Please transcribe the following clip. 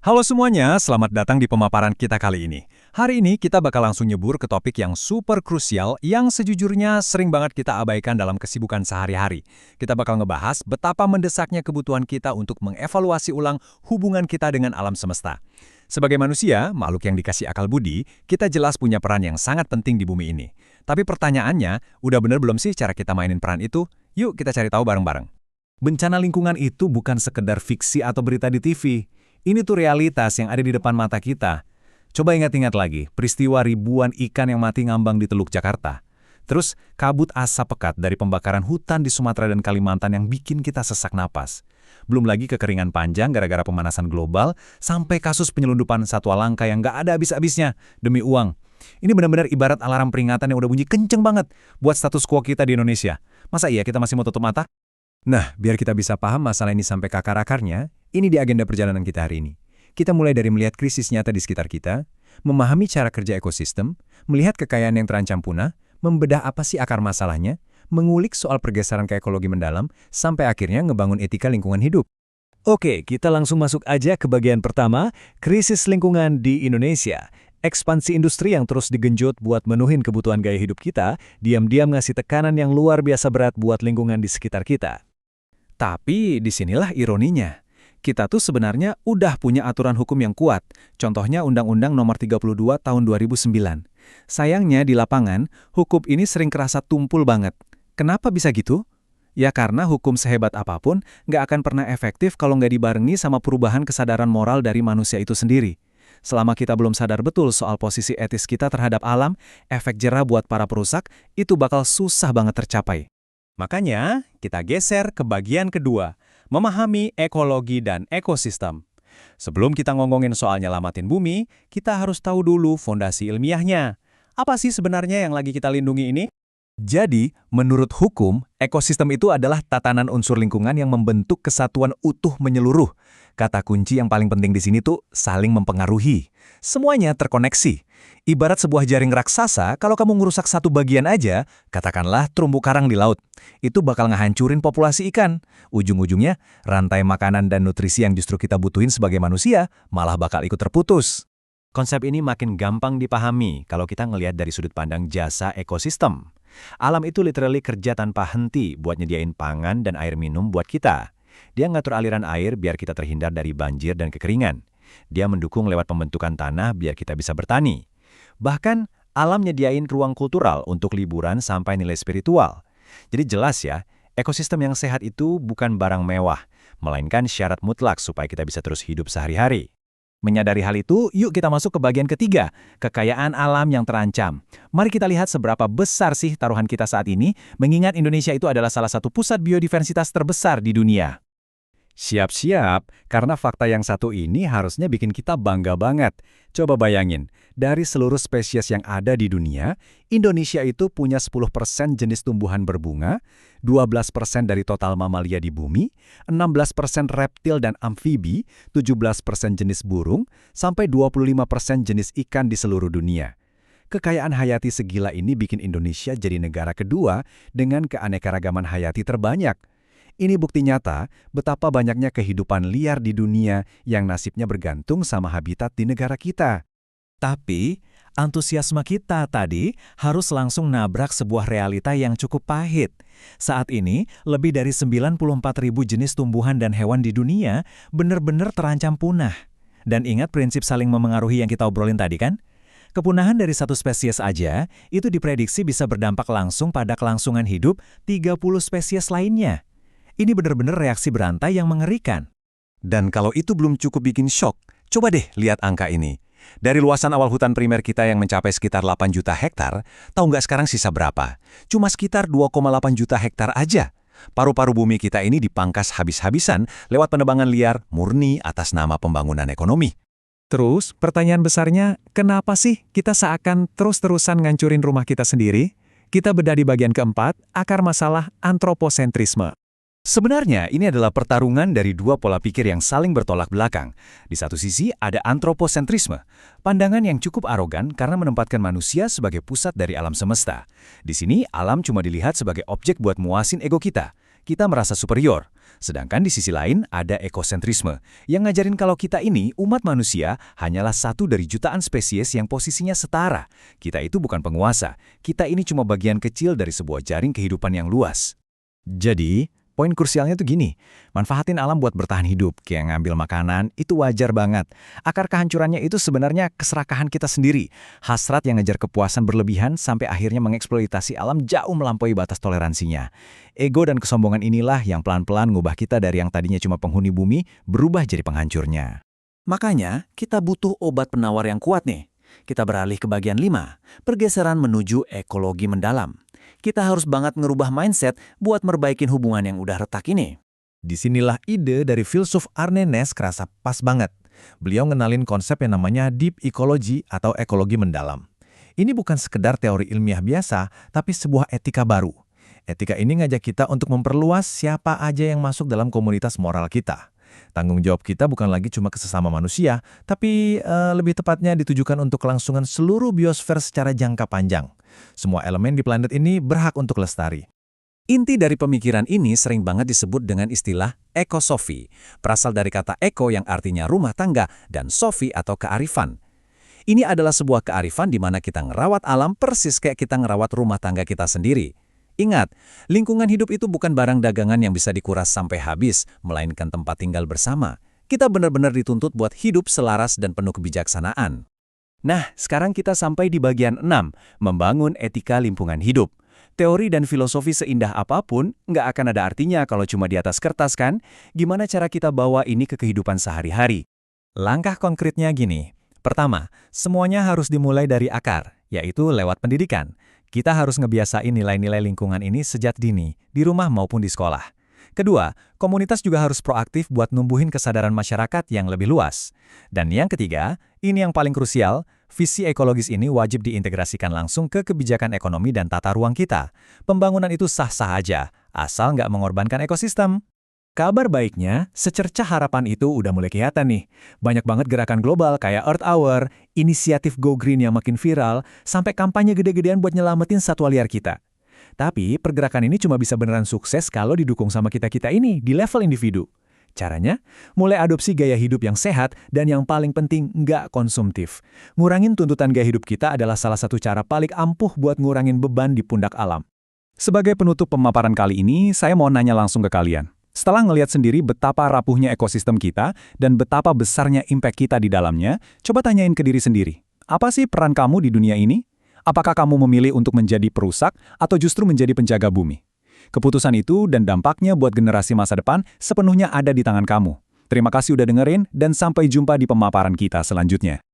Halo semuanya, selamat datang di pemaparan kita kali ini. Hari ini kita bakal langsung nyebur ke topik yang super krusial yang sejujurnya sering banget kita abaikan dalam kesibukan sehari-hari. Kita bakal ngebahas betapa mendesaknya kebutuhan kita untuk mengevaluasi ulang hubungan kita dengan alam semesta. Sebagai manusia, makhluk yang dikasih akal budi, kita jelas punya peran yang sangat penting di bumi ini. Tapi pertanyaannya, udah bener belum sih cara kita mainin peran itu? Yuk kita cari tahu bareng-bareng. Bencana lingkungan itu bukan sekedar fiksi atau berita di TV. Ini tuh realitas yang ada di depan mata kita. Coba ingat-ingat lagi, peristiwa ribuan ikan yang mati ngambang di Teluk Jakarta. Terus, kabut asap pekat dari pembakaran hutan di Sumatera dan Kalimantan yang bikin kita sesak napas. Belum lagi kekeringan panjang gara-gara pemanasan global, sampai kasus penyelundupan satwa langka yang nggak ada habis-habisnya demi uang. Ini benar-benar ibarat alarm peringatan yang udah bunyi kenceng banget buat status quo kita di Indonesia. Masa iya kita masih mau tutup mata? Nah, biar kita bisa paham masalah ini sampai ke akar-akarnya, ini di agenda perjalanan kita hari ini. Kita mulai dari melihat krisis nyata di sekitar kita, memahami cara kerja ekosistem, melihat kekayaan yang terancam punah, membedah apa sih akar masalahnya, mengulik soal pergeseran ke ekologi mendalam, sampai akhirnya ngebangun etika lingkungan hidup. Oke, kita langsung masuk aja ke bagian pertama, krisis lingkungan di Indonesia. Ekspansi industri yang terus digenjot buat menuhin kebutuhan gaya hidup kita, diam-diam ngasih tekanan yang luar biasa berat buat lingkungan di sekitar kita. Tapi disinilah ironinya. Kita tuh sebenarnya udah punya aturan hukum yang kuat. Contohnya Undang-Undang Nomor 32 Tahun 2009. Sayangnya di lapangan, hukum ini sering kerasa tumpul banget. Kenapa bisa gitu? Ya karena hukum sehebat apapun nggak akan pernah efektif kalau nggak dibarengi sama perubahan kesadaran moral dari manusia itu sendiri. Selama kita belum sadar betul soal posisi etis kita terhadap alam, efek jera buat para perusak itu bakal susah banget tercapai. Makanya, kita geser ke bagian kedua, memahami ekologi dan ekosistem. Sebelum kita ngomongin soal nyelamatin bumi, kita harus tahu dulu fondasi ilmiahnya. Apa sih sebenarnya yang lagi kita lindungi ini? Jadi, menurut hukum, ekosistem itu adalah tatanan unsur lingkungan yang membentuk kesatuan utuh menyeluruh. Kata kunci yang paling penting di sini tuh saling mempengaruhi. Semuanya terkoneksi. Ibarat sebuah jaring raksasa, kalau kamu ngerusak satu bagian aja, katakanlah terumbu karang di laut, itu bakal ngehancurin populasi ikan. Ujung-ujungnya, rantai makanan dan nutrisi yang justru kita butuhin sebagai manusia malah bakal ikut terputus. Konsep ini makin gampang dipahami kalau kita ngelihat dari sudut pandang jasa ekosistem. Alam itu literally kerja tanpa henti buat nyediain pangan dan air minum buat kita. Dia ngatur aliran air biar kita terhindar dari banjir dan kekeringan. Dia mendukung lewat pembentukan tanah biar kita bisa bertani. Bahkan, alam nyediain ruang kultural untuk liburan sampai nilai spiritual. Jadi jelas ya, ekosistem yang sehat itu bukan barang mewah, melainkan syarat mutlak supaya kita bisa terus hidup sehari-hari. Menyadari hal itu, yuk kita masuk ke bagian ketiga, kekayaan alam yang terancam. Mari kita lihat seberapa besar sih taruhan kita saat ini, mengingat Indonesia itu adalah salah satu pusat biodiversitas terbesar di dunia. Siap-siap, karena fakta yang satu ini harusnya bikin kita bangga banget. Coba bayangin, dari seluruh spesies yang ada di dunia, Indonesia itu punya 10% jenis tumbuhan berbunga, 12% dari total mamalia di bumi, 16% reptil dan amfibi, 17% jenis burung, sampai 25% jenis ikan di seluruh dunia. Kekayaan hayati segila ini bikin Indonesia jadi negara kedua dengan keanekaragaman hayati terbanyak. Ini bukti nyata betapa banyaknya kehidupan liar di dunia yang nasibnya bergantung sama habitat di negara kita. Tapi, antusiasme kita tadi harus langsung nabrak sebuah realita yang cukup pahit. Saat ini, lebih dari 94.000 jenis tumbuhan dan hewan di dunia benar-benar terancam punah. Dan ingat prinsip saling memengaruhi yang kita obrolin tadi kan? Kepunahan dari satu spesies aja, itu diprediksi bisa berdampak langsung pada kelangsungan hidup 30 spesies lainnya. Ini benar-benar reaksi berantai yang mengerikan. Dan kalau itu belum cukup bikin shock, coba deh lihat angka ini. Dari luasan awal hutan primer kita yang mencapai sekitar 8 juta hektar, tahu nggak sekarang sisa berapa? Cuma sekitar 2,8 juta hektar aja. Paru-paru bumi kita ini dipangkas habis-habisan lewat penebangan liar murni atas nama pembangunan ekonomi. Terus, pertanyaan besarnya, kenapa sih kita seakan terus-terusan ngancurin rumah kita sendiri? Kita bedah di bagian keempat, akar masalah antroposentrisme. Sebenarnya ini adalah pertarungan dari dua pola pikir yang saling bertolak belakang. Di satu sisi ada antroposentrisme, pandangan yang cukup arogan karena menempatkan manusia sebagai pusat dari alam semesta. Di sini alam cuma dilihat sebagai objek buat muasin ego kita. kita merasa superior. Sedangkan di sisi lain ada ekosentrisme, yang ngajarin kalau kita ini, umat manusia, hanyalah satu dari jutaan spesies yang posisinya setara. Kita itu bukan penguasa, kita ini cuma bagian kecil dari sebuah jaring kehidupan yang luas. Jadi, poin krusialnya tuh gini, manfaatin alam buat bertahan hidup, kayak ngambil makanan, itu wajar banget. Akar kehancurannya itu sebenarnya keserakahan kita sendiri, hasrat yang ngejar kepuasan berlebihan sampai akhirnya mengeksploitasi alam jauh melampaui batas toleransinya. Ego dan kesombongan inilah yang pelan-pelan ngubah kita dari yang tadinya cuma penghuni bumi, berubah jadi penghancurnya. Makanya, kita butuh obat penawar yang kuat nih. Kita beralih ke bagian 5, pergeseran menuju ekologi mendalam. Kita harus banget ngerubah mindset buat merbaikin hubungan yang udah retak ini. Disinilah ide dari filsuf Arne Naess kerasa pas banget. Beliau ngenalin konsep yang namanya deep ecology atau ekologi mendalam. Ini bukan sekedar teori ilmiah biasa, tapi sebuah etika baru. Etika ini ngajak kita untuk memperluas siapa aja yang masuk dalam komunitas moral kita. Tanggung jawab kita bukan lagi cuma ke sesama manusia, tapi lebih tepatnya ditujukan untuk kelangsungan seluruh biosfer secara jangka panjang. Semua elemen di planet ini berhak untuk lestari. Inti dari pemikiran ini sering banget disebut dengan istilah ekosofi, berasal dari kata eko yang artinya rumah tangga dan sofi atau kearifan. Ini adalah sebuah kearifan di mana kita ngerawat alam persis kayak kita ngerawat rumah tangga kita sendiri. Ingat, lingkungan hidup itu bukan barang dagangan yang bisa dikuras sampai habis, melainkan tempat tinggal bersama. Kita benar-benar dituntut buat hidup selaras dan penuh kebijaksanaan. Nah, sekarang kita sampai di bagian 6, membangun etika lingkungan hidup. Teori dan filosofi seindah apapun nggak akan ada artinya kalau cuma di atas kertas kan? Gimana cara kita bawa ini ke kehidupan sehari-hari? Langkah konkretnya gini. Pertama, semuanya harus dimulai dari akar, yaitu lewat pendidikan. Kita harus ngebiasain nilai-nilai lingkungan ini sejak dini, di rumah maupun di sekolah. Kedua, komunitas juga harus proaktif buat numbuhin kesadaran masyarakat yang lebih luas. Dan yang ketiga, ini yang paling krusial, visi ekologis ini wajib diintegrasikan langsung ke kebijakan ekonomi dan tata ruang kita. Pembangunan itu sah-sah aja, asal nggak mengorbankan ekosistem. Kabar baiknya, secercah harapan itu udah mulai kelihatan nih. Banyak banget gerakan global kayak Earth Hour, inisiatif Go Green yang makin viral, sampai kampanye gede-gedean buat nyelamatin satwa liar kita. Tapi pergerakan ini cuma bisa beneran sukses kalau didukung sama kita-kita ini di level individu. Caranya, mulai adopsi gaya hidup yang sehat dan yang paling penting nggak konsumtif. Ngurangin tuntutan gaya hidup kita adalah salah satu cara paling ampuh buat ngurangin beban di pundak alam. Sebagai penutup pemaparan kali ini, saya mau nanya langsung ke kalian. Setelah ngelihat sendiri betapa rapuhnya ekosistem kita dan betapa besarnya impact kita di dalamnya, coba tanyain ke diri sendiri. Apa sih peran kamu di dunia ini? Apakah kamu memilih untuk menjadi perusak atau justru menjadi penjaga bumi? Keputusan itu dan dampaknya buat generasi masa depan sepenuhnya ada di tangan kamu. Terima kasih udah dengerin dan sampai jumpa di pemaparan kita selanjutnya.